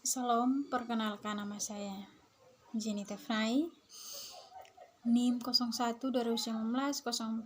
Salam, perkenalkan nama saya Jenny Tefnai, NIM 01 2019 04 19,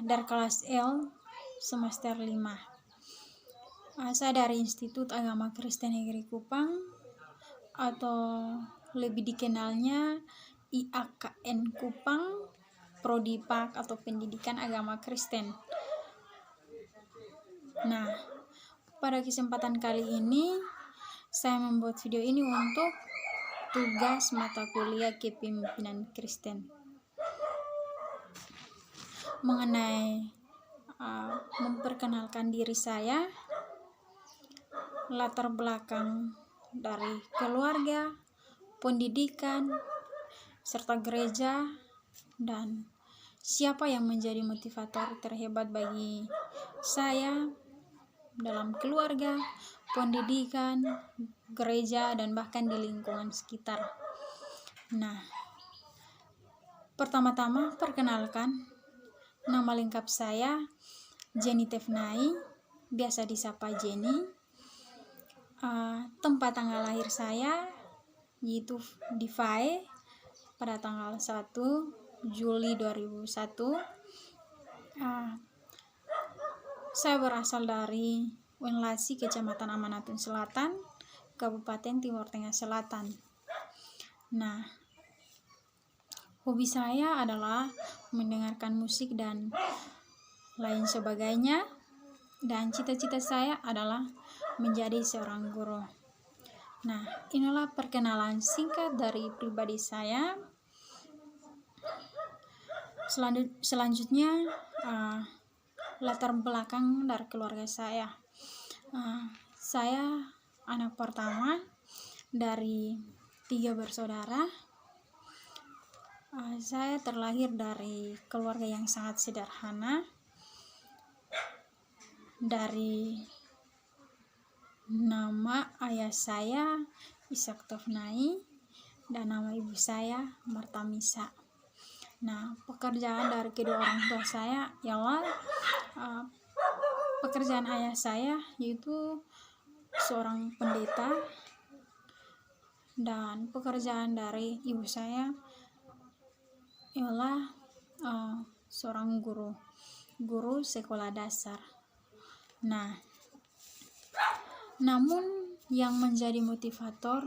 dari kelas L semester 5. Saya dari Institut Agama Kristen Negeri Kupang, atau lebih dikenalnya IAKN Kupang, Prodi PAK atau Pendidikan Agama Kristen. Nah, pada kesempatan kali ini saya membuat video ini untuk tugas mata kuliah Kepemimpinan Kristen. Mengenai memperkenalkan diri saya, latar belakang dari keluarga, pendidikan, serta gereja, dan siapa yang menjadi motivator terhebat bagi saya dalam keluarga, pendidikan, gereja, dan bahkan di lingkungan sekitar. Nah, pertama-tama perkenalkan, nama lengkap saya Jenny Tefnai, biasa disapa Jenny. Tempat tanggal lahir saya yaitu di Fae pada tanggal 1 Juli 2001. Saya berasal dari Wenlasi, Kecamatan Amanatun Selatan, Kabupaten Timur Tengah Selatan. Nah, hobi saya adalah mendengarkan musik dan lain sebagainya, dan cita-cita saya adalah menjadi seorang guru. Nah, inilah perkenalan singkat dari pribadi saya. Selanjutnya, latar belakang dari keluarga saya. Saya anak pertama dari 3 bersaudara. Saya terlahir dari keluarga yang sangat sederhana. Dari nama ayah saya Ishak Tefnai dan nama ibu saya Marta Misa. Nah, pekerjaan dari kedua orang tua saya ialah pekerjaan ayah saya yaitu seorang pendeta, dan pekerjaan dari ibu saya ialah seorang guru sekolah dasar. Nah, namun yang menjadi motivator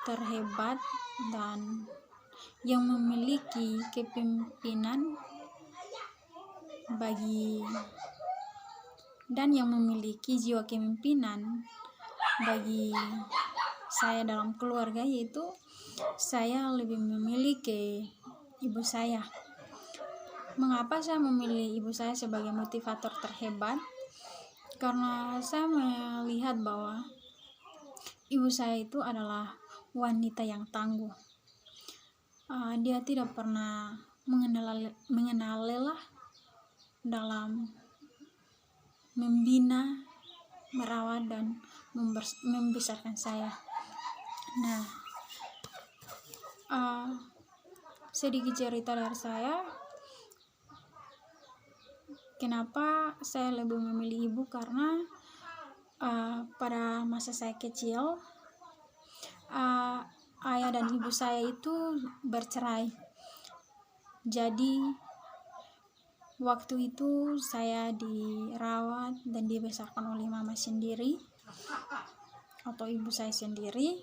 terhebat dan yang memiliki kepemimpinan yang memiliki jiwa kepemimpinan bagi saya dalam keluarga, yaitu saya lebih memilih ke ibu saya. Mengapa saya memilih ibu saya sebagai motivator terhebat? Karena saya melihat bahwa ibu saya itu adalah wanita yang tangguh. Dia tidak pernah mengenal lelah dalam membina, merawat, dan membesarkan saya. Nah, sedikit cerita dari saya. Kenapa saya lebih memilih ibu? Karena pada masa saya kecil, ayah dan ibu saya itu bercerai. Jadi waktu itu saya dirawat dan dibesarkan oleh mama sendiri atau ibu saya sendiri.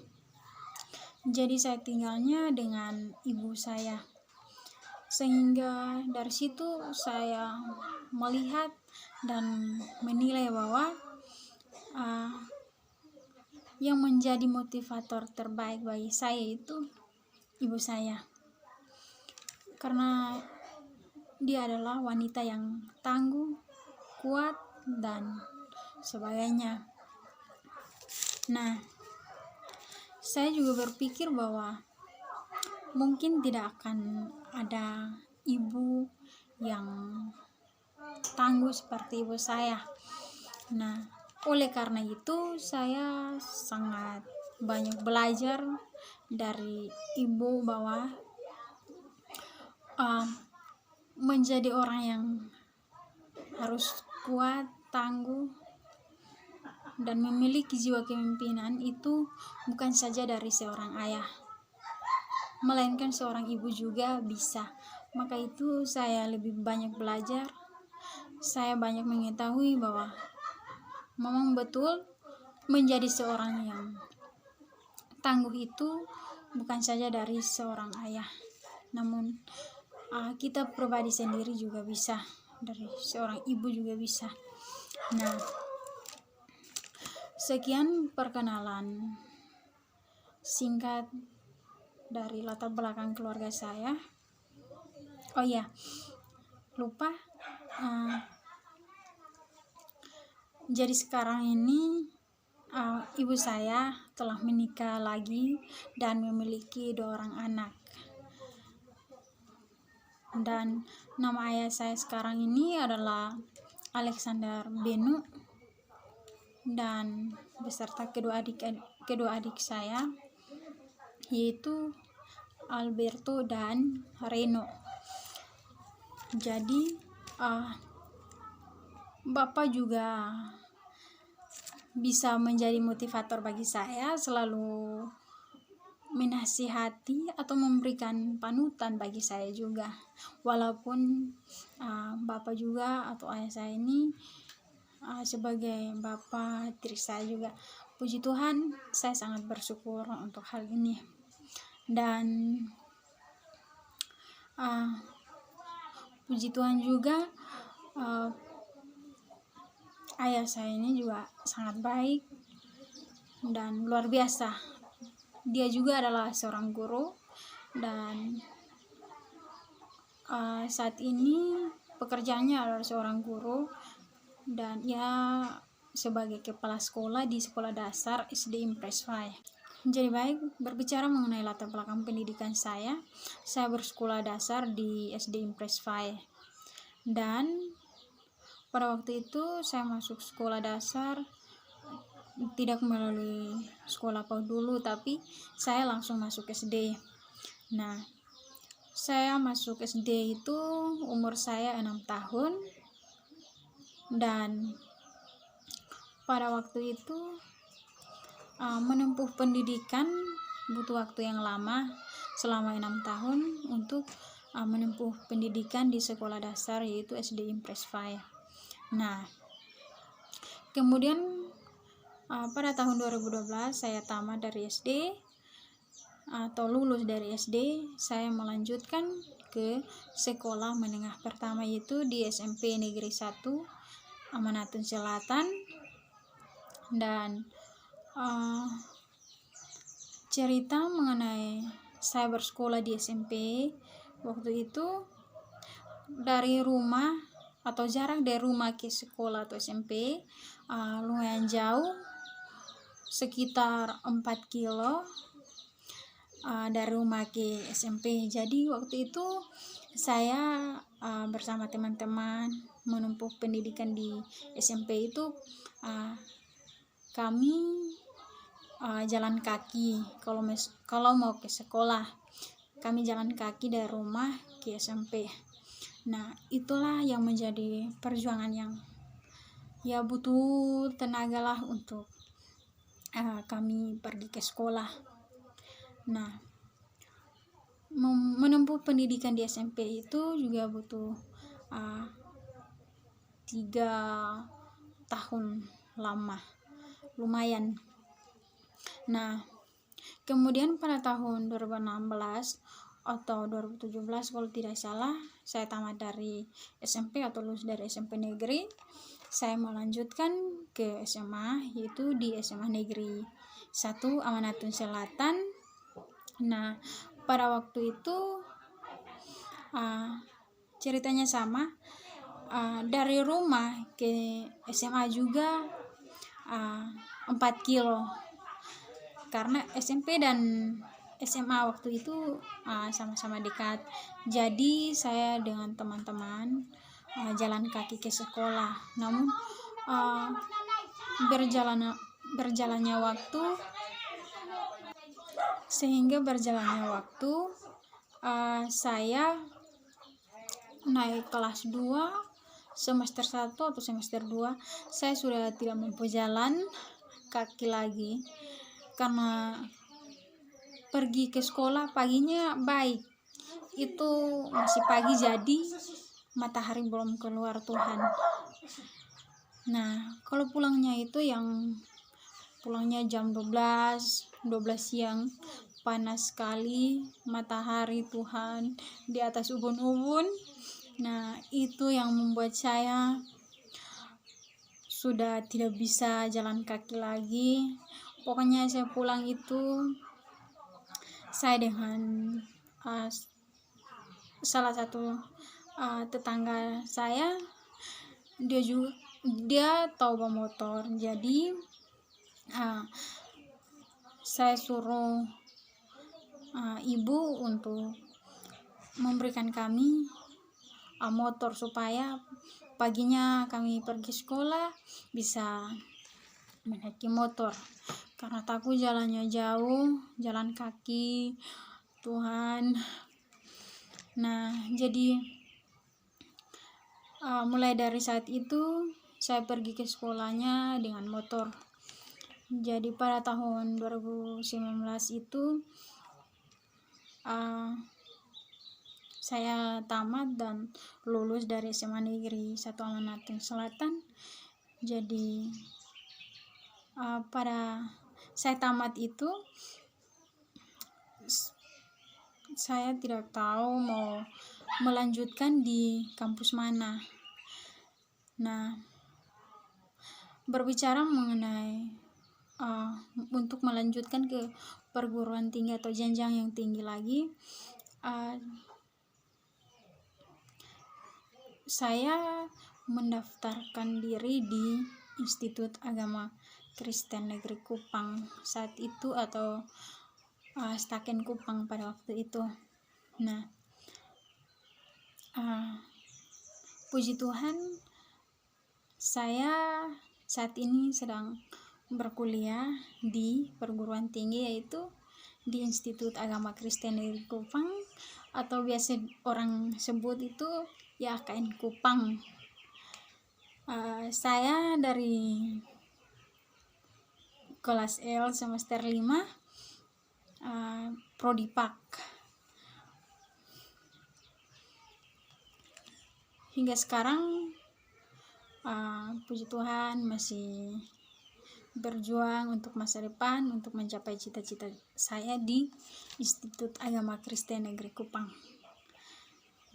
Jadi saya tinggalnya dengan ibu saya, sehingga dari situ saya melihat dan menilai bahwa yang menjadi motivator terbaik bagi saya itu ibu saya, karena dia adalah wanita yang tangguh, kuat, dan sebagainya. Nah, saya juga berpikir bahwa mungkin tidak akan ada ibu yang tangguh seperti ibu saya. Nah, oleh karena itu saya sangat banyak belajar dari ibu bahwa menjadi orang yang harus kuat, tangguh, dan memiliki jiwa kepemimpinan itu bukan saja dari seorang ayah, melainkan seorang ibu juga bisa. Maka itu saya lebih banyak belajar, saya banyak mengetahui bahwa memang betul menjadi seorang yang tangguh itu bukan saja dari seorang ayah, namun kita pribadi sendiri juga bisa, dari seorang ibu juga bisa. Nah, sekian perkenalan singkat dari latar belakang keluarga saya. Oh iya, lupa. Jadi sekarang ini ibu saya telah menikah lagi dan memiliki 2 orang anak. Dan nama ayah saya sekarang ini adalah Alexander Benu, dan beserta kedua adik saya, yaitu Alberto dan Reno. Jadi Bapak juga bisa menjadi motivator bagi saya, selalu menasihati atau memberikan panutan bagi saya juga. Walaupun Bapak juga atau ayah saya ini sebagai bapak tiri saya juga, puji Tuhan saya sangat bersyukur untuk hal ini. Dan puji Tuhan juga ayah saya ini juga sangat baik dan luar biasa. Dia juga adalah seorang guru, dan saat ini pekerjaannya adalah seorang guru, dan ia sebagai kepala sekolah di sekolah dasar SD Impress 5. Jadi baik, berbicara mengenai latar belakang pendidikan saya bersekolah dasar di SD Impress 5, dan pada waktu itu saya masuk sekolah dasar tidak melalui sekolah PAUD dulu, tapi saya langsung masuk SD. Nah, saya masuk SD itu umur saya 6 tahun, dan pada waktu itu menempuh pendidikan butuh waktu yang lama, selama 6 tahun untuk menempuh pendidikan di sekolah dasar, yaitu SD Impress 5. Nah, kemudian pada tahun 2012 saya tamat dari SD atau lulus dari SD, saya melanjutkan ke sekolah menengah pertama, yaitu di SMP Negeri 1 Amanatun Selatan. Dan cerita mengenai saya bersekolah di SMP waktu itu, dari rumah atau jarak dari rumah ke sekolah atau SMP lumayan jauh, sekitar 4 kilo dari rumah ke SMP. Jadi waktu itu saya bersama teman-teman menempuh pendidikan di SMP itu, kami jalan kaki kalau mau ke sekolah, kami jalan kaki dari rumah ke SMP. Nah, itulah yang menjadi perjuangan yang ya butuh tenaga lah untuk kami pergi ke sekolah. Nah, menempuh pendidikan di SMP itu juga butuh 3 tahun lama, lumayan. Nah, kemudian pada tahun 2016 atau 2017 kalau tidak salah, saya tamat dari SMP atau lulus dari SMP negeri. Saya melanjutkan ke SMA, yaitu di SMA Negeri 1 Amanatun Selatan. Nah, pada waktu itu ceritanya sama, dari rumah ke SMA juga 4 kilo, karena SMP dan SMA waktu itu sama-sama dekat. Jadi saya dengan teman-teman jalan kaki ke sekolah. Namun berjalannya waktu, saya naik kelas 2 semester 1 atau semester 2 saya sudah tidak mampu jalan kaki lagi, karena pergi ke sekolah paginya baik, itu masih pagi jadi matahari belum keluar Tuhan. Nah, kalau pulangnya itu yang pulangnya jam 12 siang, panas sekali, matahari Tuhan di atas ubun-ubun. Nah, itu yang membuat saya sudah tidak bisa jalan kaki lagi. Pokoknya saya pulang itu saya dengan salah satu tetangga saya, dia tahu bawa motor, jadi saya suruh ibu untuk memberikan kami motor supaya paginya kami pergi sekolah bisa menaiki motor, karena takut jalannya jauh, jalan kaki Tuhan. Nah, jadi mulai dari saat itu saya pergi ke sekolahnya dengan motor. Jadi pada tahun 2019 itu saya tamat dan lulus dari SMA Negeri 1 Amanatun Selatan. Jadi pada saya tamat itu saya tidak tahu mau melanjutkan di kampus mana. Nah, berbicara mengenai untuk melanjutkan ke perguruan tinggi atau jenjang yang tinggi lagi, saya mendaftarkan diri di Institut Agama Kristen Negeri Kupang saat itu, atau Staken Kupang pada waktu itu. Nah, puji Tuhan, saya saat ini sedang berkuliah di perguruan tinggi, yaitu di Institut Agama Kristen Negeri Kupang, atau biasa orang sebut itu ya KN Kupang. Saya dari kelas L semester 5 Prodi Pak. Hingga sekarang puji Tuhan masih berjuang untuk masa depan, untuk mencapai cita-cita saya di Institut Agama Kristen Negeri Kupang.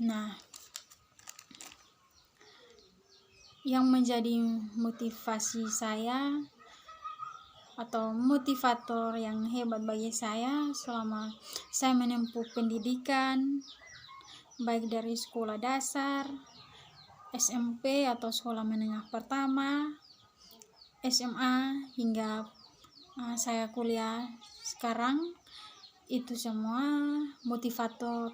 Nah, yang menjadi motivasi saya atau motivator yang hebat bagi saya selama saya menempuh pendidikan, baik dari sekolah dasar, SMP atau sekolah menengah pertama, SMA, hingga saya kuliah sekarang, itu semua motivator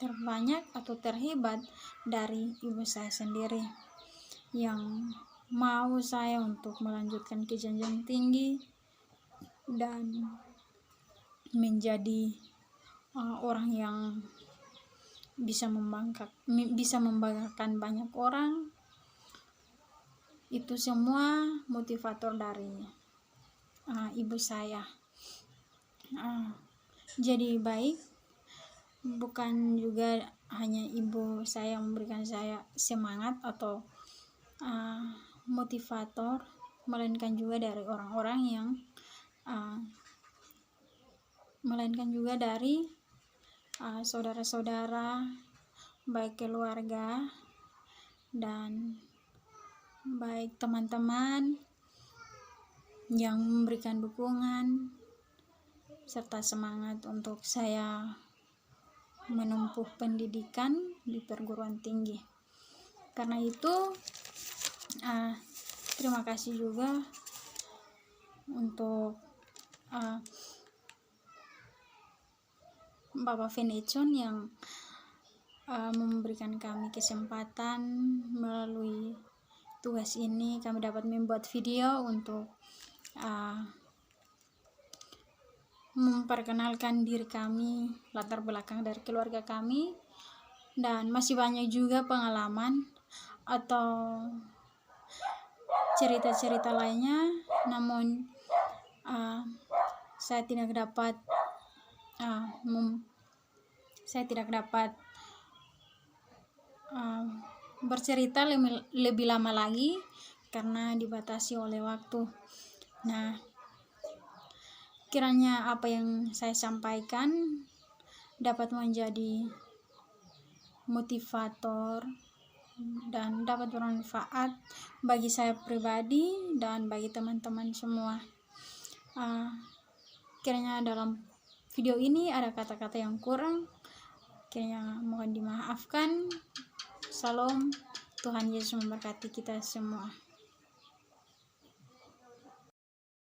terbanyak atau terhebat dari ibu saya sendiri, yang mau saya untuk melanjutkan ke jenjang tinggi dan menjadi orang yang bisa membanggakan banyak orang. Itu semua motivator dari ibu saya. Jadi baik, bukan juga hanya ibu saya yang memberikan saya semangat atau motivator, melainkan juga dari orang-orang yang saudara-saudara, baik keluarga dan baik teman-teman yang memberikan dukungan serta semangat untuk saya menempuh pendidikan di perguruan tinggi. Karena itu terima kasih juga untuk Bapak Venecon yang memberikan kami kesempatan melalui tugas ini kami dapat membuat video untuk memperkenalkan diri kami, latar belakang dari keluarga kami, dan masih banyak juga pengalaman atau cerita-cerita lainnya, namun saya tidak dapat bercerita lebih lama lagi karena dibatasi oleh waktu. Nah, kiranya apa yang saya sampaikan dapat menjadi motivator dan dapat bermanfaat bagi saya pribadi dan bagi teman-teman semua. Kiranya dalam video ini ada kata-kata yang kurang, kiranya mohon dimaafkan. Salam, Tuhan Yesus memberkati kita semua.